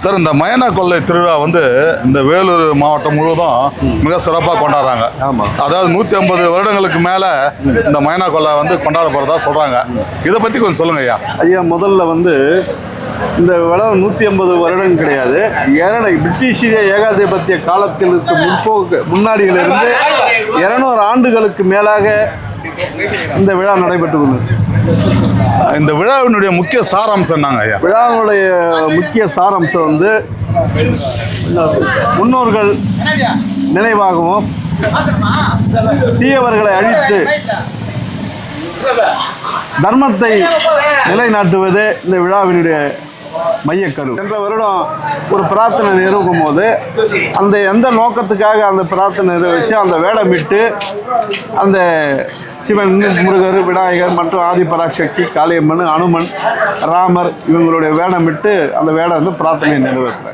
Sir, இந்த மயனா கொள்ளை திருவிழா வந்து இந்த வேலூர் மாவட்டம் முழுவதும் மிக சிறப்பாக கொண்டாடுறாங்க. அதாவது 150 வருடங்களுக்கு மேலே இந்த மயனா கொள்ளை வந்து கொண்டாட போகிறதா சொல்கிறாங்க. இதை பற்றி கொஞ்சம் சொல்லுங்க ஐயா. ஐயா, முதல்ல வந்து இந்த விழா 150 வருடம் கிடையாது. பிரிட்டிஷ் ஏகாதிபத்திய காலத்தில் முன்னாடியிலிருந்து 200 ஆண்டுகளுக்கு மேலாக இந்த விழா நடைபெற்று உள்ளது. இந்த விழாவினுடைய முக்கிய சாராம்சம் என்னங்க ஐயா? விழாவுடைய முக்கிய சாராம்சம் வந்து முன்னோர்கள் நினைவாகவும் தீயவர்களை அழித்து தர்மத்தை நிலைநாட்டுவது இந்த விழாவினுடைய மையக்கரு. சென்ற வருடம் ஒரு பிரார்த்தனை நிறுவும் போது அந்த எந்த நோக்கத்துக்காக அந்த பிரார்த்தனை நிறைவேற்றி அந்த வேடமிட்டு அந்த சிவன், முருகர், விநாயகர் மற்றும் ஆதிபராசக்தி, காளியம்மன், அனுமன், ராமர் இவங்களுடைய வேடமிட்டு அந்த வேடம் வந்து பிரார்த்தனை நிறைவேற்றுறாங்க.